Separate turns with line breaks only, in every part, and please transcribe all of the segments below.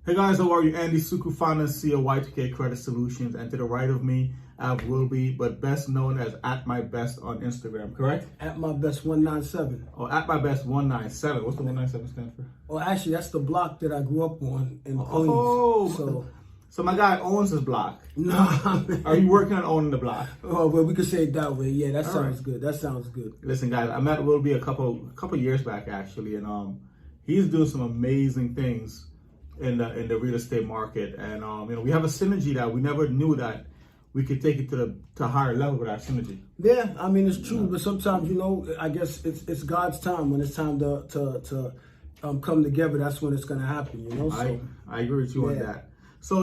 Hey guys, how are you? Andy Sukhu, founder and CEO of Y2K Credit Solutions, and to the right of me, I have Welby, but best known as at my best on Instagram, correct?
At my best 197.
Oh, at my best 197. What's the 197 stand for?
Well, actually, that's the block that I grew up on in Queens.
Oh, so my guy owns his block.
No,
Are you working on owning the block?
Oh, well, we could say it that way. Yeah, that
All
sounds
right.
good. That sounds good.
Listen, guys, I met Welby a couple years back actually, and he's doing some amazing things in the real estate market, and we have a synergy that we never knew that we could take it to a higher level with our synergy.
Yeah, I mean it's true, but sometimes I guess it's God's time. When it's time to come together, that's when it's gonna happen. So,
I agree with you on
yeah.
that. So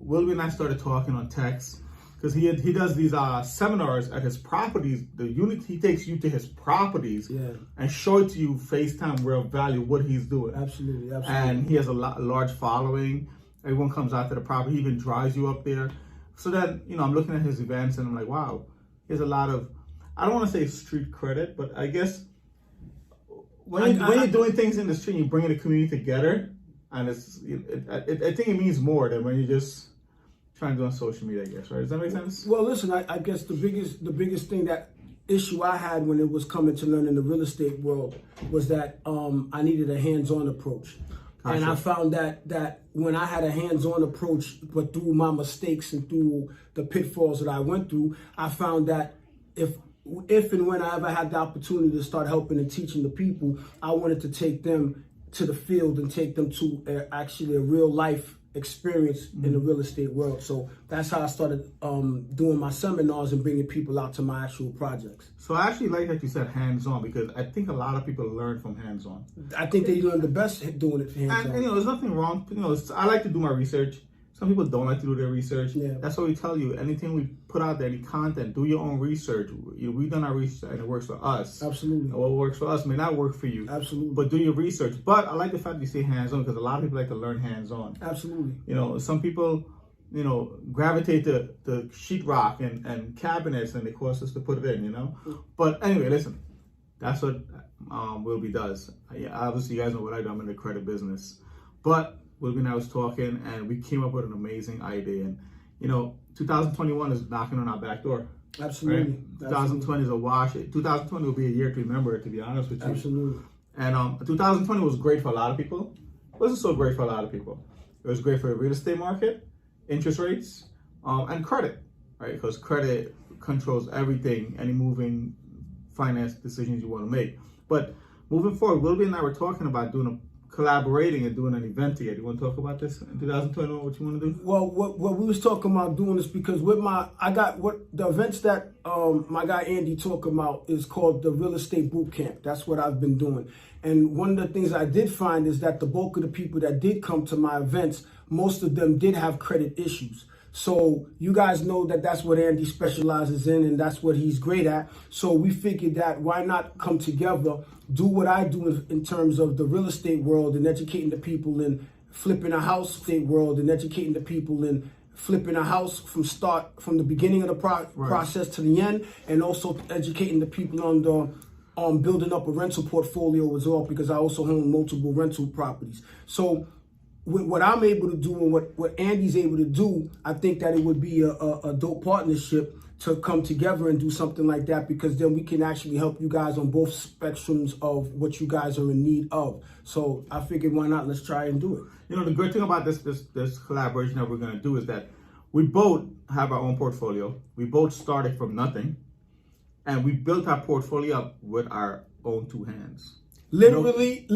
Welby and I started talking on text because he does these seminars at his properties. The unit he takes you to his properties,
Yeah.
and show it to you FaceTime real value what he's doing.
Absolutely.
And he has a large following. Everyone comes out to the property. He even drives you up there. So then, I'm looking at his events and I'm like, wow, he has a lot of, I don't want to say street credit, but I guess when you're doing things in the street, you're bringing the community together. And I think it means more than when you're just trying to do on social media, I guess, right? Does that make sense?
Well, listen, I guess the biggest thing, that issue I had when it was coming to learning the real estate world was that I needed a hands-on approach.
Gotcha.
And I found that when I had a hands-on approach, but through my mistakes and through the pitfalls that I went through, I found that if and when I ever had the opportunity to start helping and teaching the people, I wanted to take them to the field and take them to actually a real life experience in the real estate world. So that's how I started doing my seminars and bringing people out to my actual projects.
So I actually like that you said hands-on, because I think a lot of people learn from hands-on.
I think they learn the best doing it hands-on.
And there's nothing wrong. I like to do my research. Some people don't like to do their research.
Yeah.
That's why we tell you, anything we put out there, any content, do your own research. We've done our research and it works for us.
Absolutely.
And what works for us may not work for you.
Absolutely.
But do your research. But I like the fact that you say hands-on, because a lot of people like to learn hands-on.
Absolutely.
Some people, gravitate to sheetrock and cabinets, and they cost us to put it in, But anyway, listen, that's what Welby does. Obviously, you guys know what I do. I'm in the credit business. But Welby and I was talking, and we came up with an amazing idea. And 2021 is knocking on our back door.
Absolutely.
Right? 2020 is a wash. 2020 will be a year to remember, to be honest with you.
Absolutely.
And 2020 was great for a lot of people. It wasn't so great for a lot of people. It was great for the real estate market, interest rates, and credit, right? Because credit controls everything, any moving finance decisions you want to make. But moving forward, Welby and I were talking about collaborating and doing an event together. You want to talk about this in 2021? What you want to do?
Well, what we was talking about doing is because the events that my guy Andy talking about is called the Real Estate Boot Camp. That's what I've been doing. And one of the things I did find is that the bulk of the people that did come to my events, most of them did have credit issues. So you guys know that that's what Andy specializes in, and that's what he's great at. So we figured that why not come together, do what I do in terms of the real estate world and educating the people in flipping a house state world, and educating the people in flipping a house from the beginning of the process to the end, and also educating the people on building up a rental portfolio as well, because I also own multiple rental properties. So with what I'm able to do and what Andy's able to do, I think that it would be a dope partnership to come together and do something like that, because then we can actually help you guys on both spectrums of what you guys are in need of. So I figured, why not? Let's try and do it.
The great thing about this collaboration that we're going to do is that we both have our own portfolio. We both started from nothing, and we built our portfolio up with our own two hands.
Literally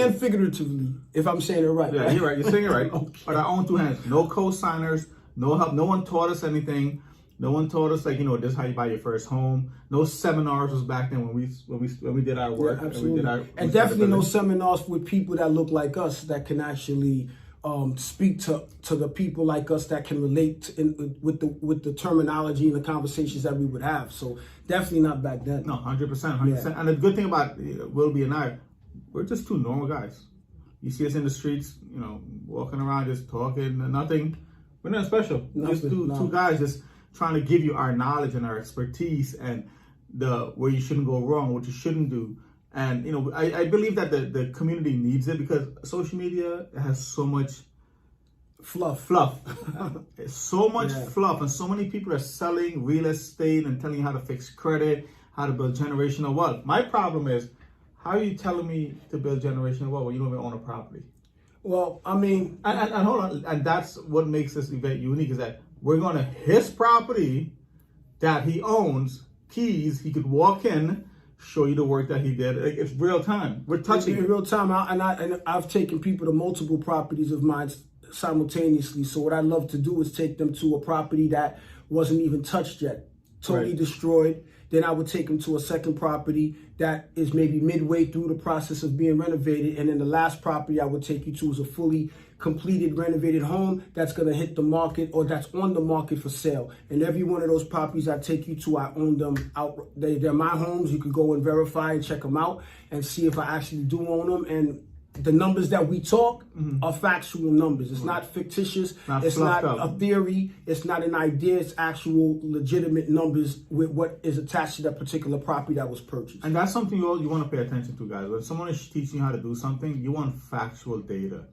and figuratively, if I'm saying it right.
Yeah, you're right. You're saying it right.
Okay.
But our own two hands. No co-signers, no help. No one taught us anything. No one taught us this is how you buy your first home. No seminars was back then when we did our work.
Yeah, absolutely.
And
definitely no seminars with people that look like us, that can actually speak to the people like us that can relate with the terminology and the conversations that we would have. So definitely not back then.
No, 100%, 100%. Yeah. And the good thing about Welby and I, we're just two normal guys. You see us in the streets, walking around, just talking, nothing. We're not special. We're just two guys just trying to give you our knowledge and our expertise, and where you shouldn't go wrong, what you shouldn't do. And I believe that the community needs it, because social media has so much
Fluff.
It's so much fluff, and so many people are selling real estate and telling you how to fix credit, how to build generational wealth. My problem is, how are you telling me to build generational wealth when you don't even own a property?
Well, I mean,
and hold on, and that's what makes this event unique, is that we're going to his property that he owns, keys, he could walk in, show you the work that he did. It's real time. We're touching
in real time. And I've taken people to multiple properties of mine simultaneously. So what I love to do is take them to a property that wasn't even touched yet, totally destroyed. Then I would take them to a second property that is maybe midway through the process of being renovated. And then the last property I would take you to is a fully completed, renovated home that's going to hit the market or that's on the market for sale. And every one of those properties I take you to, I own them out. They're my homes. You can go and verify and check them out and see if I actually do own them. And the numbers that we talk are factual numbers. It's not fictitious. It's not a theory. It's not an idea. It's actual legitimate numbers with what is attached to that particular property that was purchased.
And that's something you want to pay attention to, guys. When someone is teaching you how to do something, you want factual data.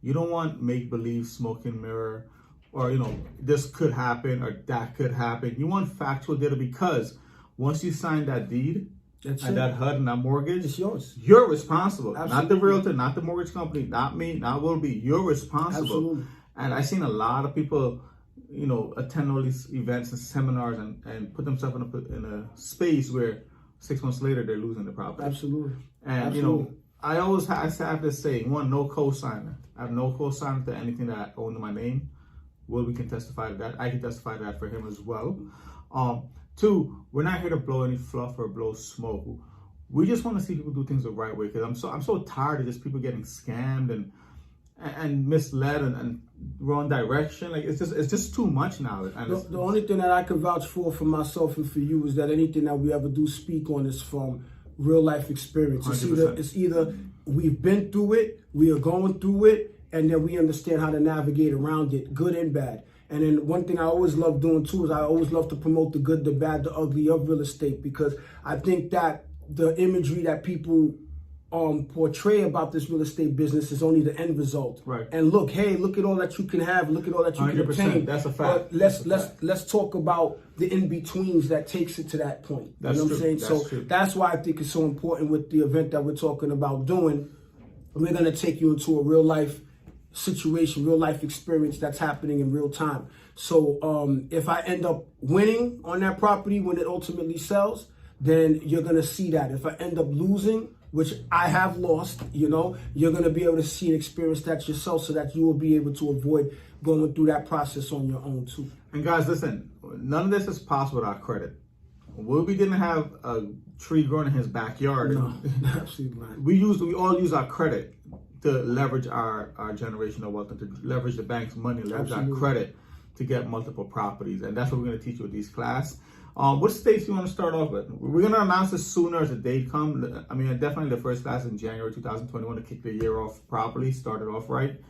You don't want make-believe, smoke and mirror, or, this could happen or that could happen. You want factual data, because once you sign that deed, that HUD and that mortgage,
it's yours.
You're responsible.
Absolutely.
Not the realtor, not the mortgage company, not me, not Welby. You're responsible.
Absolutely.
And I've seen a lot of people, attend all these events and seminars and put themselves in a space where 6 months later they're losing the property.
Absolutely.
And I always have this saying: one, no co-signer. I have no co-signer to anything that I own in my name. Welby can testify to that. I can testify to that for him as well. Two, we're not here to blow any fluff or blow smoke. We just want to see people do things the right way, because I'm so tired of just people getting scammed and misled and wrong direction. Like, it's just too much now. And
the only thing that I can vouch for myself and for you is that anything that we ever do speak on is from real life experience. It's either we've been through it, we are going through it, and then we understand how to navigate around it, good and bad. And then one thing I always love doing too is I always love to promote the good, the bad, the ugly of real estate, because I think that the imagery that people portray about this real estate business is only the end result.
Right.
And look at all that you can have, look at all that you can obtain.
That's a fact.
But let's talk about the in-betweens that takes it to that point.
That's
you know what I'm saying?
True.
That's why I think it's so important with the event that we're talking about doing. We're gonna take you into a real life situation, real life experience that's happening in real time. So if I end up winning on that property when it ultimately sells, then you're gonna see that. If I end up losing, which I have lost, you're gonna be able to see and experience that yourself, so that you will be able to avoid going through that process on your own too.
And guys, listen, none of this is possible without credit. Welby didn't have a tree growing in his backyard.
No, absolutely not.
We all use our credit to leverage our generational wealth, and to leverage the bank's money, leverage our credit to get multiple properties. And that's what we're going to teach you with these class. What states do you want to start off with? We're going to announce this sooner as the date comes. I mean, definitely the first class in January 2021 to kick the year off properly, start it off right,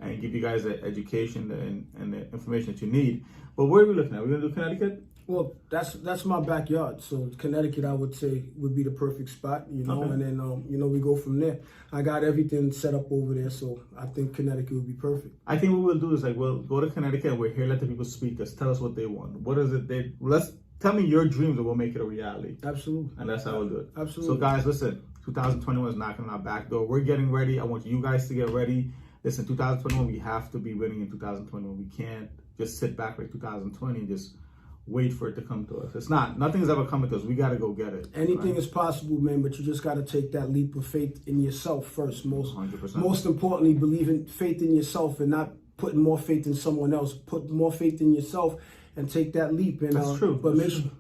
and give you guys the education and the information that you need. But where are we looking at? We're going to do Connecticut?
Well, that's my backyard. So Connecticut, I would say, would be the perfect spot,
Okay.
And then, we go from there. I got everything set up over there, so I think Connecticut would be perfect.
I think what we'll do is, we'll go to Connecticut and we're here, let the people speak us, tell us what they want. What is it tell me your dreams and we'll make it a reality.
Absolutely.
And that's how we'll do it.
Absolutely.
So guys, listen, 2021 is knocking on our back door. We're getting ready. I want you guys to get ready. Listen, 2021, we have to be winning in 2021. We can't just sit back like 2020 and just wait for it to come to us. It's not. Nothing's ever coming to us. We got to go get it.
Anything is possible, man, but you just got to take that leap of faith in yourself first.
100%.
Most importantly, faith in yourself and not putting more faith in someone else. Put more faith in yourself and take that leap. And,
that's true.
But
that's
make
true.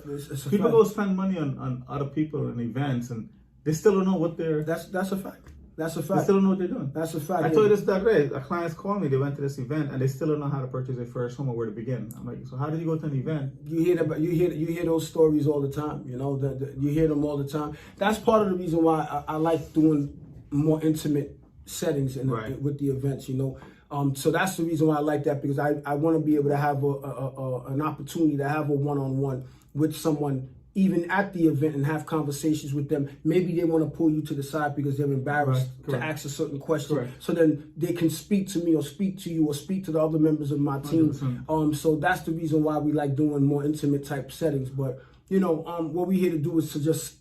sure it's a
people
fact.
go spend money on other people and events, and they still don't know what they're.
That's a fact. That's a
They
fact.
still don't know what they're doing.
That's a fact.
I told you this that day. A client's called me. They went to this event and they still don't know how to purchase their first home or where to begin. I'm like, so how did you go to an event?
You hear those stories all the time. You hear them all the time. That's part of the reason why I like doing more intimate settings with the events. So that's the reason why I like that, because I want to be able to have an opportunity to have a one-on-one with someone even at the event and have conversations with them. Maybe they want to pull you to the side because they're embarrassed to ask a certain question.
Correct.
So then they can speak to me or speak to you or speak to the other members of my team.
100%.
So that's the reason why we like doing more intimate type settings. But, what we're here to do is to just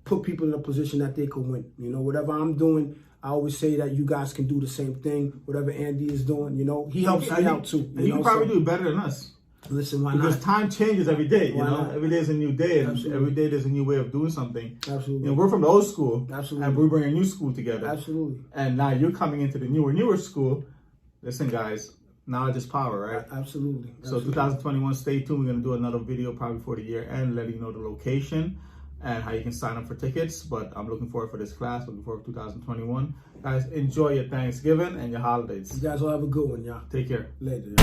put people in a position that they can win. Whatever I'm doing, I always say that you guys can do the same thing. Whatever Andy is doing, he helps me out too.
And you can probably do it better than us.
Listen, why
because
not?
time changes every day,
not?
Every day is a new day, and
Absolutely.
every day there's a new way of doing something.
Absolutely.
We're from the old school,
Absolutely.
and we're bringing a new school together.
Absolutely.
And now you're coming into the newer school. Listen, guys, knowledge is power, right?
Absolutely.
So 2021, stay tuned. We're going to do another video probably before the year end, letting you know the location and how you can sign up for tickets. But I'm looking forward for this class, looking forward to 2021. Guys, enjoy your Thanksgiving and your holidays.
You guys all have a good one, y'all.
Take care.
Later.